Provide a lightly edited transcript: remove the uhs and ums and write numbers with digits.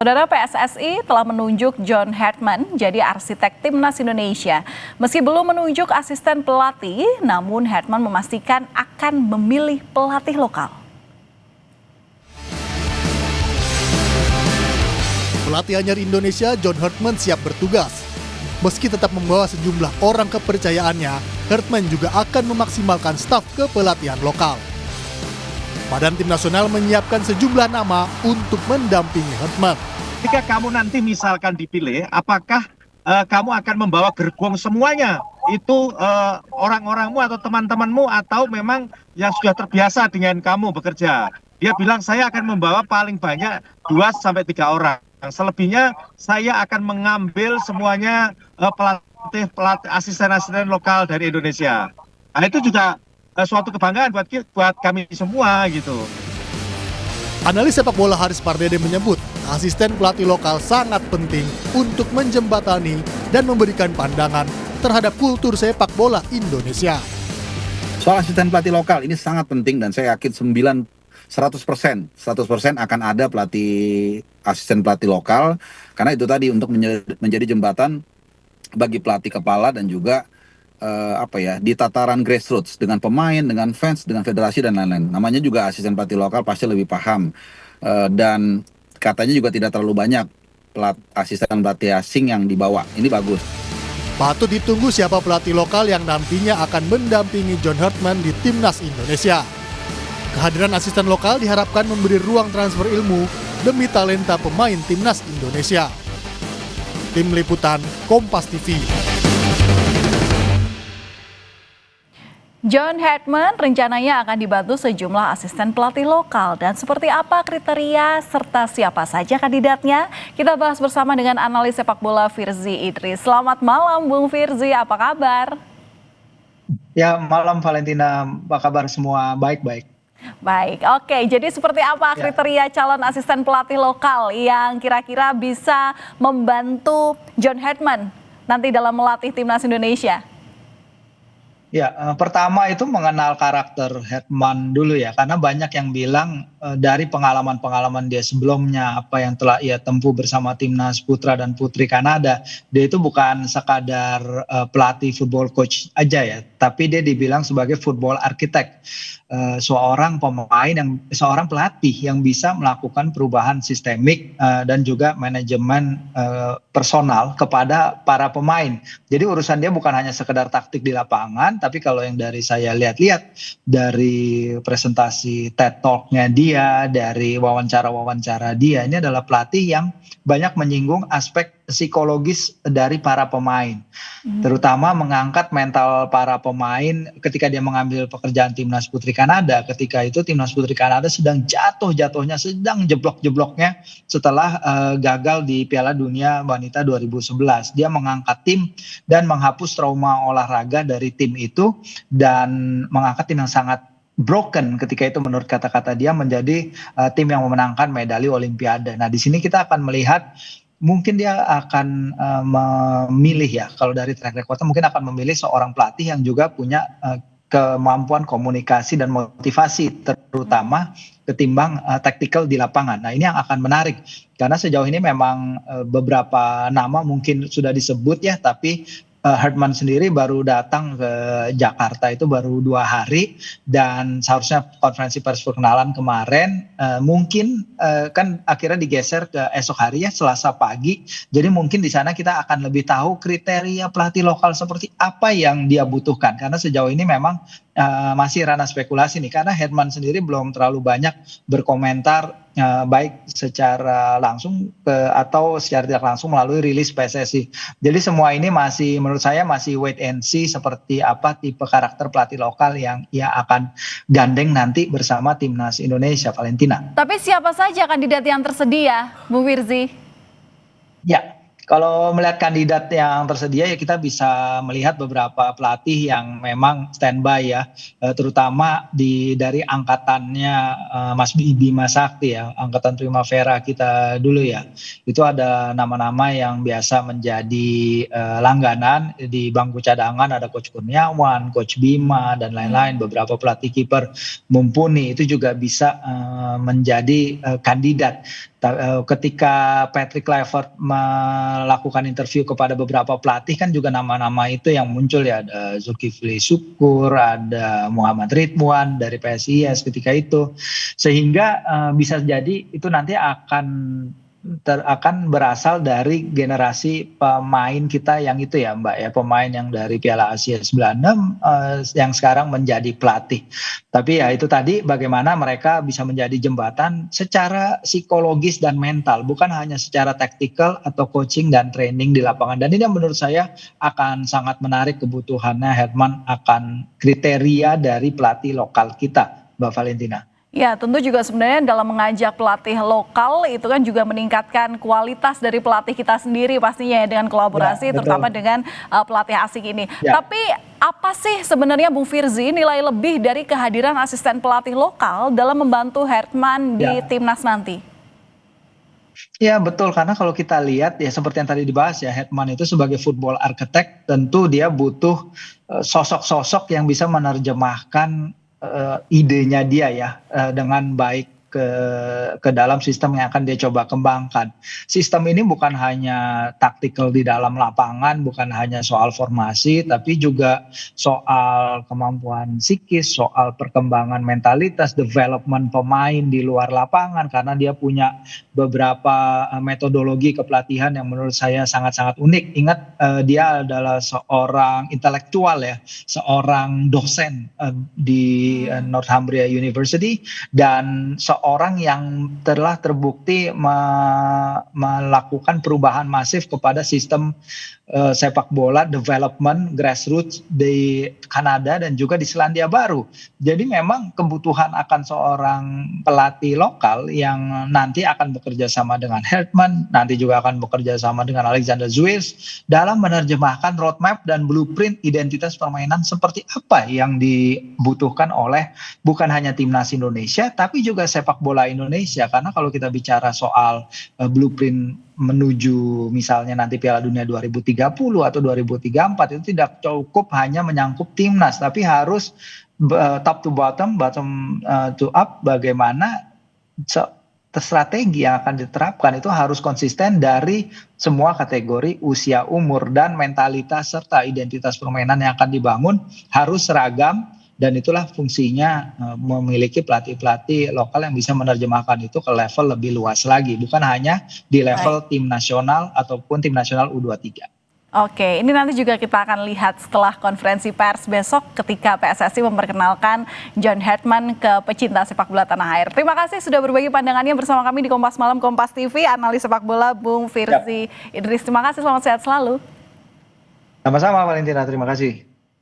Saudara, PSSI telah menunjuk John Hartman jadi arsitek timnas Indonesia. Meski belum menunjuk asisten pelatih, namun Hartman memastikan akan memilih pelatih lokal. Pelatih anyar Indonesia, John Hartman, siap bertugas. Meski tetap membawa sejumlah orang kepercayaannya, Hartman juga akan memaksimalkan staf kepelatihan lokal. Badan Tim Nasional menyiapkan sejumlah nama untuk mendampingi Hartman. Jika kamu nanti misalkan dipilih, apakah kamu akan membawa gerbong semuanya? Itu orang-orangmu atau teman-temanmu, atau memang yang sudah terbiasa dengan kamu bekerja? Dia bilang saya akan membawa paling banyak 2-3 orang. Selebihnya saya akan mengambil semuanya pelatih asisten-asisten lokal dari Indonesia. Nah, itu juga suatu kebanggaan buat kami semua gitu. Analis sepak bola Haris Pardede menyebut asisten pelatih lokal sangat penting untuk menjembatani dan memberikan pandangan terhadap kultur sepak bola Indonesia. Soal asisten pelatih lokal ini sangat penting dan saya yakin 100% akan ada asisten pelatih lokal, karena itu tadi untuk menjadi jembatan bagi pelatih kepala dan juga di tataran grassroots dengan pemain, dengan fans, dengan federasi dan lain-lain. Namanya juga asisten pelatih lokal, pasti lebih paham dan katanya juga tidak terlalu banyak asisten pelatih asing yang dibawa. Ini bagus. Patut ditunggu siapa pelatih lokal yang nantinya akan mendampingi John Hartman di timnas Indonesia. Kehadiran asisten lokal diharapkan memberi ruang transfer ilmu demi talenta pemain timnas Indonesia. Tim Liputan Kompas TV. John Hartman rencananya akan dibantu sejumlah asisten pelatih lokal, dan seperti apa kriteria serta siapa saja kandidatnya, kita bahas bersama dengan analis sepak bola Firzi Idris. Selamat malam Bung Firzi, apa kabar? Ya, malam Valentina, apa kabar semua? Baik-baik. Baik, oke. Jadi seperti apa kriteria calon asisten pelatih lokal yang kira-kira bisa membantu John Hartman nanti dalam melatih timnas Indonesia? Ya, pertama itu mengenal karakter Hartman dulu ya, karena banyak yang bilang dari pengalaman-pengalaman dia sebelumnya, apa yang telah ia tempuh bersama timnas putra dan putri Kanada, dia itu bukan sekadar pelatih football coach aja ya, tapi dia dibilang sebagai football architect, seorang pelatih yang bisa melakukan perubahan sistemik dan juga manajemen personal kepada para pemain. Jadi urusan dia bukan hanya sekedar taktik di lapangan, tapi kalau yang dari saya lihat-lihat dari presentasi TED Talk-nya dia, dari wawancara-wawancara dia, ini adalah pelatih yang banyak menyinggung aspek psikologis dari para pemain, terutama mengangkat mental para pemain ketika dia mengambil pekerjaan timnas putri Kanada. Ketika itu timnas putri Kanada sedang jatuh-jatuhnya, sedang jeblok-jebloknya setelah gagal di Piala Dunia Wanita 2011. Dia mengangkat tim dan menghapus trauma olahraga dari tim itu dan mengangkat tim yang sangat broken ketika itu menurut kata-kata dia menjadi tim yang memenangkan medali Olimpiade. Nah, di sini kita akan melihat mungkin dia akan memilih ya, kalau dari track recordnya mungkin akan memilih seorang pelatih yang juga punya kemampuan komunikasi dan motivasi terutama ketimbang tactical di lapangan. Nah, ini yang akan menarik karena sejauh ini memang beberapa nama mungkin sudah disebut ya, tapi Hartman sendiri baru datang ke Jakarta itu baru 2 hari dan seharusnya konferensi pers perkenalan kemarin mungkin kan akhirnya digeser ke esok hari ya, Selasa pagi. Jadi mungkin di sana kita akan lebih tahu kriteria pelatih lokal seperti apa yang dia butuhkan, karena sejauh ini memang masih ranah spekulasi nih, karena Hartman sendiri belum terlalu banyak berkomentar baik secara langsung atau secara tidak langsung melalui rilis PSSI. Jadi semua ini masih menurut saya masih wait and see seperti apa tipe karakter pelatih lokal yang ia akan gandeng nanti bersama timnas Indonesia, Valentina. Tapi siapa saja kandidat yang tersedia, Bu Firzi? Ya, Kalau melihat kandidat yang tersedia ya kita bisa melihat beberapa pelatih yang memang standby ya, terutama dari angkatannya Mas Bima Sakti ya, angkatan Primavera kita dulu ya. Itu ada nama-nama yang biasa menjadi langganan di bangku cadangan, ada Coach Kurniawan, Coach Bima dan lain-lain, beberapa pelatih kiper mumpuni itu juga bisa menjadi kandidat. Ketika Patrick Kluivert melakukan interview kepada beberapa pelatih kan juga nama-nama itu yang muncul ya, ada Zulkifli Syukur, ada Muhammad Ridwan dari PSIS ketika itu, sehingga bisa jadi itu nanti akan berasal dari generasi pemain kita yang itu ya Mbak ya, pemain yang dari Piala Asia 96 yang sekarang menjadi pelatih. Tapi ya itu tadi bagaimana mereka bisa menjadi jembatan secara psikologis dan mental, bukan hanya secara taktikal atau coaching dan training di lapangan. Dan ini yang menurut saya akan sangat menarik kebutuhannya Herman akan kriteria dari pelatih lokal kita, Mbak Valentina. Ya, tentu juga sebenarnya dalam mengajak pelatih lokal itu kan juga meningkatkan kualitas dari pelatih kita sendiri pastinya ya, dengan kolaborasi Ya, terutama dengan pelatih asing ini. Ya. Tapi apa sih sebenarnya Bung Firzi nilai lebih dari kehadiran asisten pelatih lokal dalam membantu Herman di timnas nanti? Ya betul, karena kalau kita lihat ya seperti yang tadi dibahas ya, Hetman itu sebagai football architect tentu dia butuh sosok-sosok yang bisa menerjemahkan idenya dia ya dengan baik ke dalam sistem yang akan dia coba kembangkan. Sistem ini bukan hanya taktikal di dalam lapangan, bukan hanya soal formasi, tapi juga soal kemampuan psikis, soal perkembangan mentalitas, development pemain di luar lapangan, karena dia punya beberapa metodologi kepelatihan yang menurut saya sangat-sangat unik. Ingat dia adalah seorang intelektual ya, seorang dosen di Northumbria University, dan seorang yang telah terbukti melakukan perubahan masif kepada sistem sepak bola development grassroots di Kanada dan juga di Selandia Baru. Jadi memang kebutuhan akan seorang pelatih lokal yang nanti akan bekerja sama dengan Herman, nanti juga akan bekerja sama dengan Alexander Zuiz dalam menerjemahkan roadmap dan blueprint identitas permainan seperti apa yang dibutuhkan oleh bukan hanya timnas Indonesia tapi juga sepak bola Indonesia. Karena kalau kita bicara soal blueprint menuju misalnya nanti Piala Dunia 2030 atau 2034 itu tidak cukup hanya menyangkut timnas, tapi harus top to bottom, bottom to up, bagaimana strategi yang akan diterapkan itu harus konsisten dari semua kategori usia, umur, dan mentalitas serta identitas permainan yang akan dibangun harus seragam. Dan itulah fungsinya memiliki pelatih-pelatih lokal yang bisa menerjemahkan itu ke level lebih luas lagi, bukan hanya di level tim nasional ataupun tim nasional U23. Oke, ini nanti juga kita akan lihat setelah konferensi pers besok ketika PSSI memperkenalkan John Herman ke pecinta sepak bola tanah air. Terima kasih sudah berbagi pandangannya bersama kami di Kompas Malam Kompas TV, analis sepak bola Bung Firzi Idris. Terima kasih, selamat sehat selalu. Sama-sama Valentina, terima kasih.